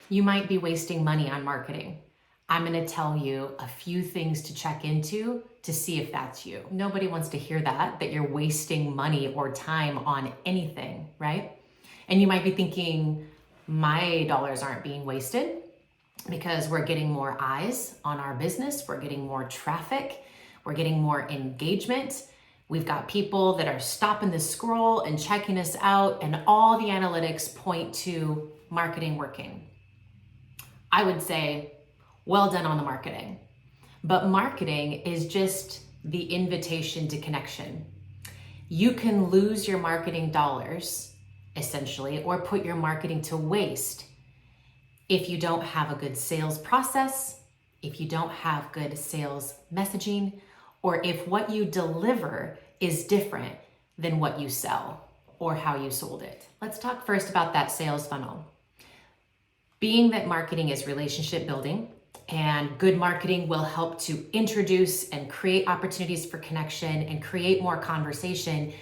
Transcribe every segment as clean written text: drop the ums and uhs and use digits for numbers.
You might be wasting money on marketing. I'm going to tell you a few things to check into to see if that's you. Nobody wants to hear that you're wasting money or time on anything, right? And you might be thinking, my dollars aren't being wasted because we're getting more eyes on our business, we're getting more traffic, we're getting more engagement. We've got people that are stopping the scroll and checking us out, and all the analytics point to marketing working. I would say, well done on the marketing. But marketing is just the invitation to connection. You can lose your marketing dollars, essentially, or put your marketing to waste if you don't have a good sales process, if you don't have good sales messaging, or if what you deliver is different than what you sell or how you sold it. Let's talk first about that sales funnel. Being that marketing is relationship building, and good marketing will help to introduce and create opportunities for connection and create more conversation.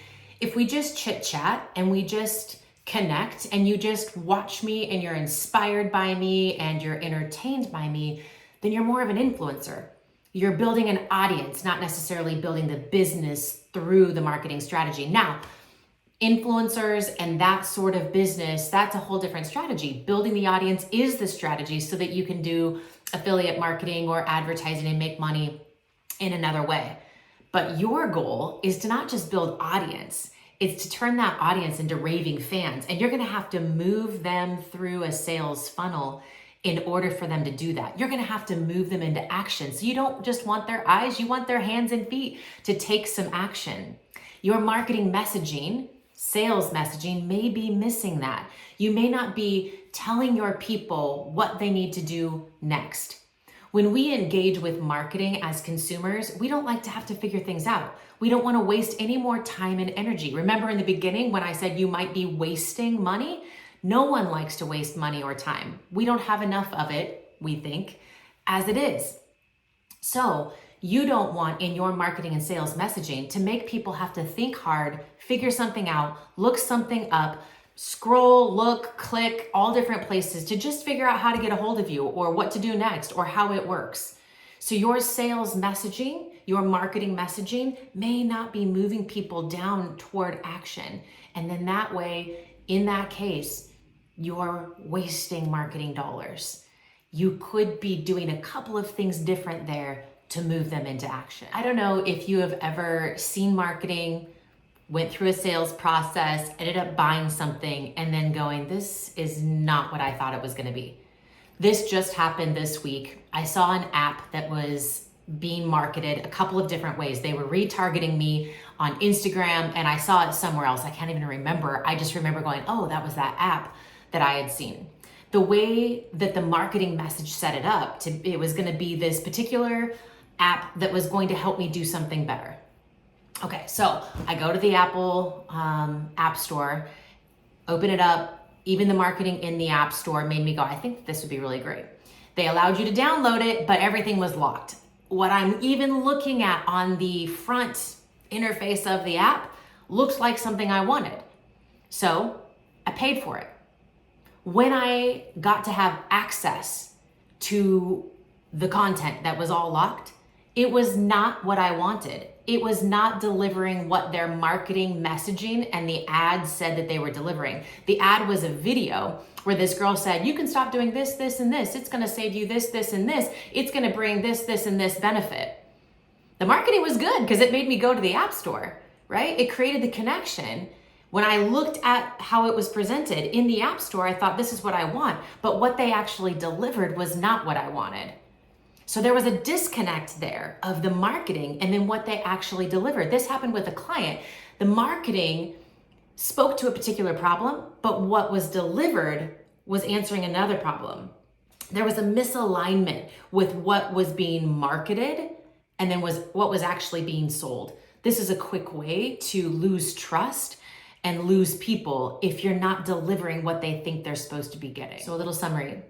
If we just chit chat and we just connect and you just watch me and you're inspired by me and you're entertained by me, then you're more of an influencer. You're building an audience, not necessarily building the business through the marketing strategy. Now, influencers and that sort of business, that's a whole different strategy. Building the audience is the strategy so that you can do affiliate marketing or advertising and make money in another way. But your goal is to not just build audience, it's to turn that audience into raving fans. And you're gonna have to move them through a sales funnel in order for them to do that. You're gonna have to move them into action. So you don't just want their eyes, you want their hands and feet to take some action. Your marketing messaging, sales messaging may be missing that. You may not be telling your people what they need to do next. When we engage with marketing as consumers, we don't like to have to figure things out. We don't want to waste any more time and energy. Remember in the beginning when I said you might be wasting money? No one likes to waste money or time. We don't have enough of it, we think, as it is. So you don't want in your marketing and sales messaging to make people have to think hard, figure something out, look something up, scroll, look, click, all different places to just figure out how to get a hold of you or what to do next or how it works. So your sales messaging, your marketing messaging may not be moving people down toward action. And then that way, in that case, you're wasting marketing dollars. You could be doing a couple of things different there to move them into action. I don't know if you have ever seen marketing, went through a sales process, ended up buying something, and then going, this is not what I thought it was gonna be. This just happened this week. I saw an app that was being marketed a couple of different ways. They were retargeting me on Instagram, and I saw it somewhere else. I can't even remember. I just remember going, oh, that was that app that I had seen. The way that the marketing message set it up, it was gonna be this particular app that was going to help me do something better. Okay, so I go to the Apple App Store, open it up. Even the marketing in the App Store made me go, I think this would be really great. They allowed you to download it, but everything was locked. What I'm even looking at on the front interface of the app looks like something I wanted. So I paid for it. When I got to have access to the content that was all locked, it was not what I wanted. It was not delivering what their marketing messaging and the ad said that they were delivering. The ad was a video where this girl said, you can stop doing this, this, and this. It's gonna save you this, this, and this. It's gonna bring this, this, and this benefit. The marketing was good because it made me go to the App Store, right? It created the connection. When I looked at how it was presented in the App Store, I thought, this is what I want. But what they actually delivered was not what I wanted. So there was a disconnect there of the marketing and then what they actually delivered. This happened with a client. The marketing spoke to a particular problem, but what was delivered was answering another problem. There was a misalignment with what was being marketed and then what was actually being sold. This is a quick way to lose trust and lose people if you're not delivering what they think they're supposed to be getting. So a little summary.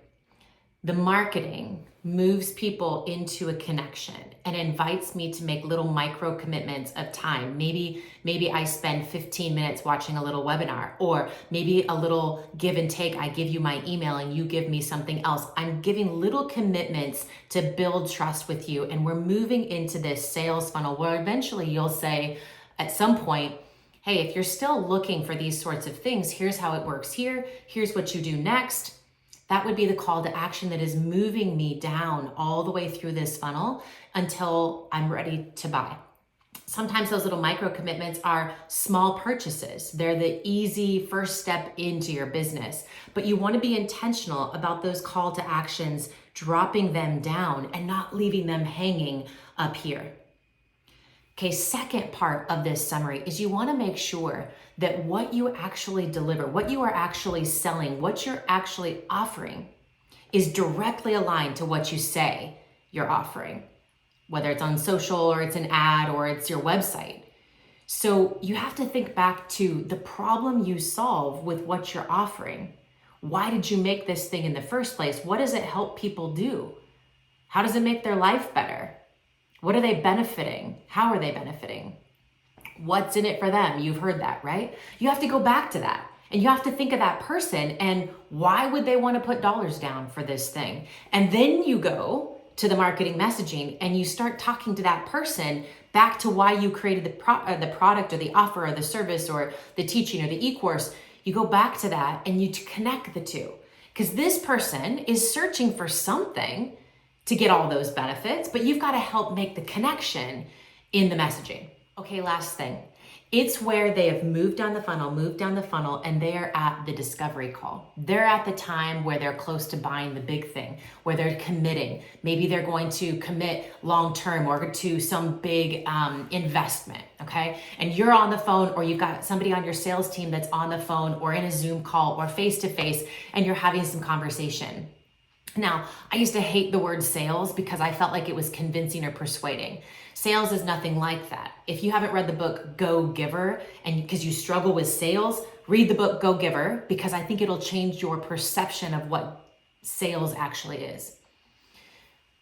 The marketing moves people into a connection and invites me to make little micro commitments of time. Maybe I spend 15 minutes watching a little webinar, or maybe a little give and take. I give you my email and you give me something else. I'm giving little commitments to build trust with you. And we're moving into this sales funnel where eventually you'll say at some point, hey, if you're still looking for these sorts of things, here's how it works here. Here's what you do next. That would be the call to action that is moving me down all the way through this funnel until I'm ready to buy. Sometimes those little micro commitments are small purchases. They're the easy first step into your business. But you want to be intentional about those call to actions, dropping them down and not leaving them hanging up here. Okay, second part of this summary is you want to make sure that what you actually deliver, what you are actually selling, what you're actually offering is directly aligned to what you say you're offering, whether it's on social or it's an ad or it's your website. So you have to think back to the problem you solve with what you're offering. Why did you make this thing in the first place? What does it help people do? How does it make their life better? What are they benefiting? How are they benefiting? What's in it for them? You've heard that, right? You have to go back to that and you have to think of that person and why would they want to put dollars down for this thing? And then you go to the marketing messaging and you start talking to that person back to why you created the product or the offer or the service or the teaching or the e-course. You go back to that and you connect the two because this person is searching for something to get all those benefits, but you've got to help make the connection in the messaging. Okay, last thing. It's where they have moved down the funnel, and they're at the discovery call. They're at the time where they're close to buying the big thing, where they're committing. Maybe they're going to commit long-term or to some big investment, okay? And you're on the phone or you've got somebody on your sales team that's on the phone or in a Zoom call or face-to-face and you're having some conversation. Now, I used to hate the word sales because I felt like it was convincing or persuading. Sales is nothing like that. If you haven't read the book Go Giver, and because you struggle with sales, read the book Go Giver because I think it'll change your perception of what sales actually is.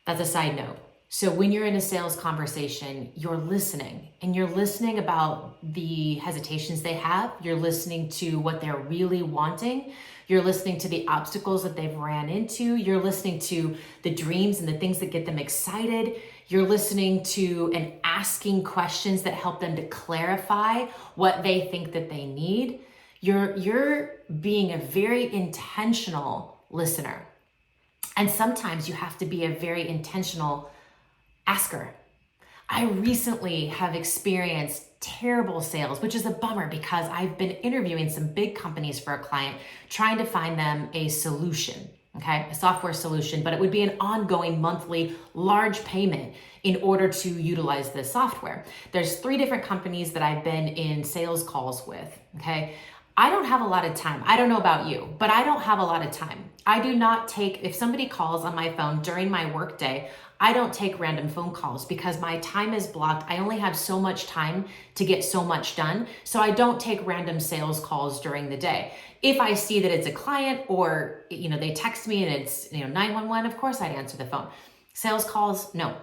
That's a side note. So when you're in a sales conversation, you're listening and you're listening about the hesitations they have. You're listening to what they're really wanting. You're listening to the obstacles that they've ran into. You're listening to the dreams and the things that get them excited. You're listening to and asking questions that help them to clarify what they think that they need. You're being a very intentional listener. And sometimes you have to be a very intentional asker. I recently have experienced terrible sales, which is a bummer because I've been interviewing some big companies for a client, trying to find them a solution, okay, a software solution, but it would be an ongoing monthly large payment in order to utilize this software. There's 3 different companies that I've been in sales calls with, okay? I don't have a lot of time. I don't know about you, but I don't have a lot of time. I do not take, if somebody calls on my phone during my workday, I don't take random phone calls because my time is blocked. I only have so much time to get so much done. So I don't take random sales calls during the day. If I see that it's a client or, they text me and it's, 911, of course I'd answer the phone. Sales calls, no.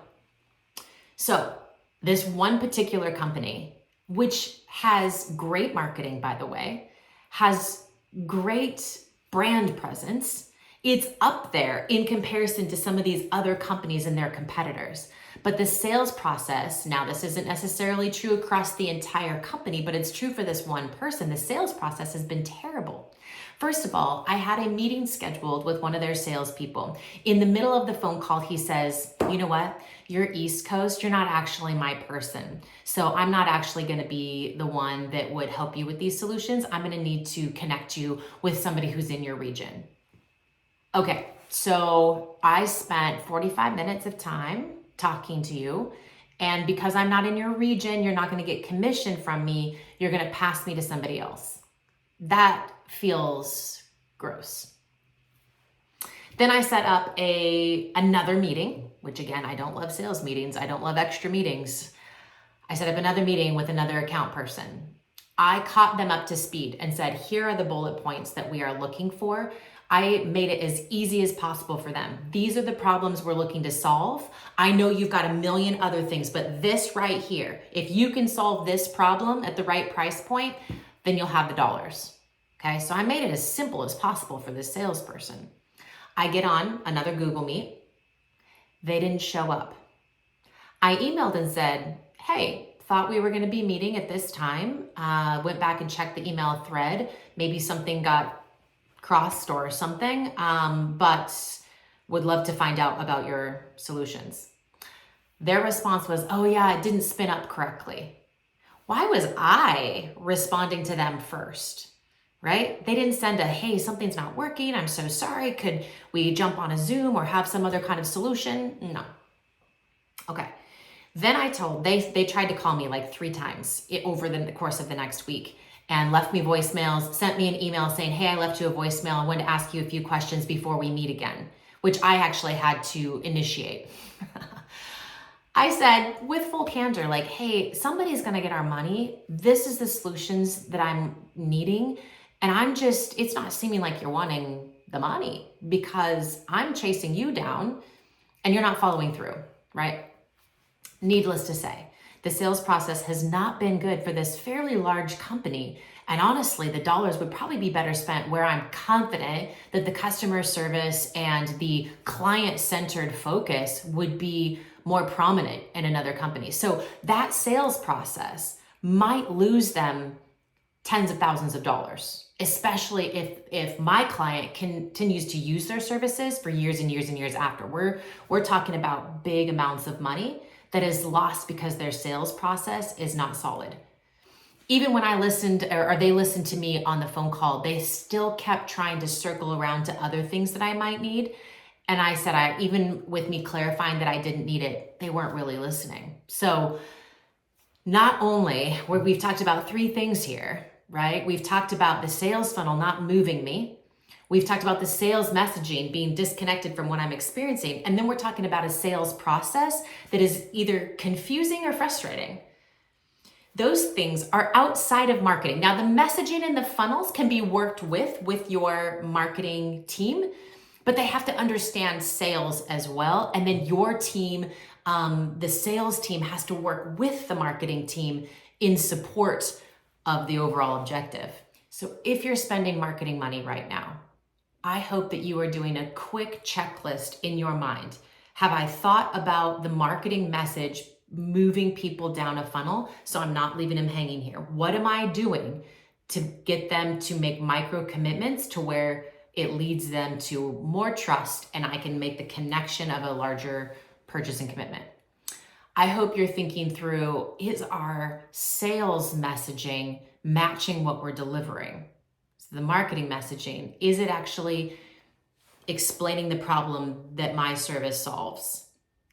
So this one particular company, which has great marketing, by the way, has great brand presence. It's up there in comparison to some of these other companies and their competitors. But the sales process, now this isn't necessarily true across the entire company, but it's true for this one person. The sales process has been terrible. First of all, I had a meeting scheduled with one of their salespeople. In the middle of the phone call, he says, you know what? You're East Coast, you're not actually my person. So I'm not actually gonna be the one that would help you with these solutions. I'm gonna need to connect you with somebody who's in your region. Okay, so I spent 45 minutes of time talking to you. And because I'm not in your region, you're not gonna get commission from me. You're gonna pass me to somebody else. That feels gross. Then I set up another meeting, which again, I don't love sales meetings. I don't love extra meetings. I set up another meeting with another account person. I caught them up to speed and said, here are the bullet points that we are looking for. I made it as easy as possible for them. These are the problems we're looking to solve. I know you've got a million other things, but this right here, if you can solve this problem at the right price point, then you'll have the dollars. Okay, so I made it as simple as possible for this salesperson. I get on another Google Meet. They didn't show up. I emailed and said, hey, thought we were going to be meeting at this time. Went back and checked the email thread. Maybe something got crossed or something, but would love to find out about your solutions. Their response was, oh yeah, it didn't spin up correctly. Why was I responding to them first, right? They didn't send a, hey, something's not working, I'm so sorry, could we jump on a Zoom or have some other kind of solution? No. Okay. Then they tried to call me like 3 times over the course of the next week and left me voicemails, sent me an email saying, hey, I left you a voicemail. I wanted to ask you a few questions before we meet again, which I actually had to initiate. I said with full candor, like, hey, somebody's going to get our money. This is the solutions that I'm needing. And it's not seeming like you're wanting the money because I'm chasing you down and you're not following through, right? Needless to say, the sales process has not been good for this fairly large company. And honestly, the dollars would probably be better spent where I'm confident that the customer service and the client-centered focus would be more prominent in another company. So that sales process might lose them tens of thousands of dollars, especially if my client continues to use their services for years and years and years after. We're talking about big amounts of money that is lost because their sales process is not solid. Even when I listened or they listened to me on the phone call, they still kept trying to circle around to other things that I might need. And I said, even with me clarifying that I didn't need it, they weren't really listening. So not only we've talked about 3 things here, right? We've talked about the sales funnel not moving me. We've talked about the sales messaging being disconnected from what I'm experiencing. And then we're talking about a sales process that is either confusing or frustrating. Those things are outside of marketing. Now, the messaging and the funnels can be worked with your marketing team, but they have to understand sales as well. And then your team, the sales team, has to work with the marketing team in support of the overall objective. So if you're spending marketing money right now, I hope that you are doing a quick checklist in your mind. Have I thought about the marketing message moving people down a funnel so I'm not leaving them hanging here? What am I doing to get them to make micro commitments to where it leads them to more trust and I can make the connection of a larger purchasing commitment? I hope you're thinking through, is our sales messaging matching what we're delivering? So the marketing messaging, is it actually explaining the problem that my service solves?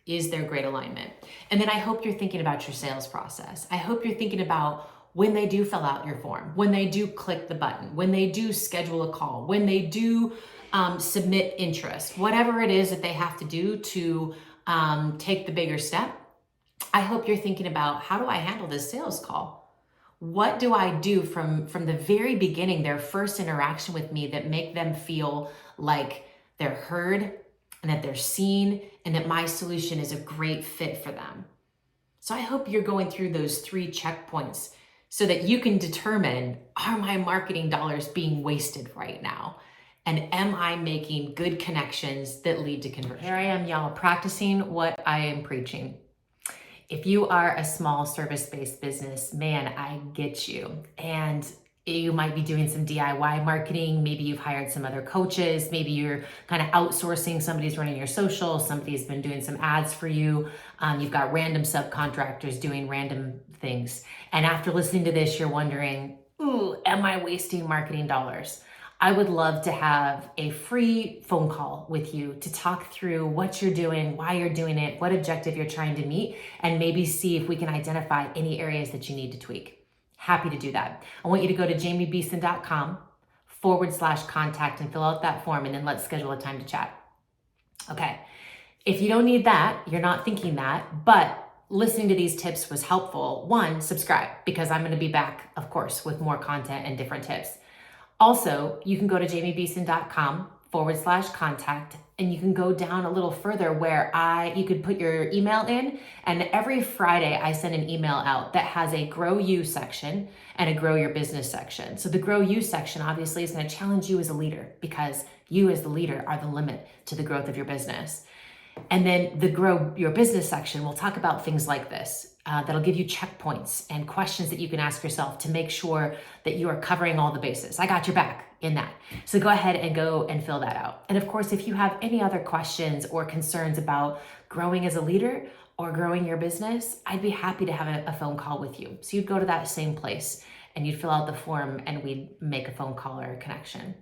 Is there great alignment? And then I hope you're thinking about your sales process. I hope you're thinking about when they do fill out your form, when they do click the button, when they do schedule a call, when they do submit interest, whatever it is that they have to do to take the bigger step. I hope you're thinking about, how do I handle this sales call? What do I do from the very beginning, their first interaction with me, that make them feel like they're heard and that they're seen and that my solution is a great fit for them? So I hope you're going through those 3 checkpoints so that you can determine, are my marketing dollars being wasted right now? And am I making good connections that lead to conversion? Here I am, y'all, practicing what I am preaching. If you are a small service-based business, man, I get you. And you might be doing some DIY marketing. Maybe you've hired some other coaches. Maybe you're kind of outsourcing. Somebody's running your social. Somebody's been doing some ads for you. You've got random subcontractors doing random things. And after listening to this, you're wondering, ooh, am I wasting marketing dollars? I would love to have a free phone call with you to talk through what you're doing, why you're doing it, what objective you're trying to meet, and maybe see if we can identify any areas that you need to tweak. Happy to do that. I want you to go to jamiebeeson.com/contact and fill out that form, and then let's schedule a time to chat. Okay. If you don't need that, you're not thinking that, but listening to these tips was helpful, 1, subscribe, because I'm going to be back, of course, with more content and different tips. Also, you can go to jamiebeeson.com www.growyourbizsness.com/contact. And you can go down a little further where you could put your email in. And every Friday I send an email out that has a Grow You section and a Grow Your Business section. So the Grow You section obviously is going to challenge you as a leader, because you as the leader are the limit to the growth of your business. And then the Grow Your Business section will talk about things like this. That'll give you checkpoints and questions that you can ask yourself to make sure that you are covering all the bases. I got your back in that. So go ahead and go and fill that out. And of course, if you have any other questions or concerns about growing as a leader or growing your business, I'd be happy to have a phone call with you. So you'd go to that same place and you'd fill out the form and we'd make a phone call or a connection.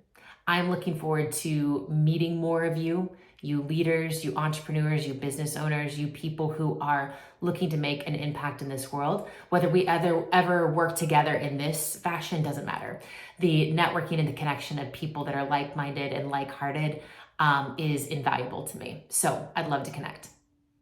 I'm looking forward to meeting more of you, you leaders, you entrepreneurs, you business owners, you people who are looking to make an impact in this world. Whether we ever work together in this fashion doesn't matter. The networking and the connection of people that are like-minded and like-hearted is invaluable to me. So I'd love to connect.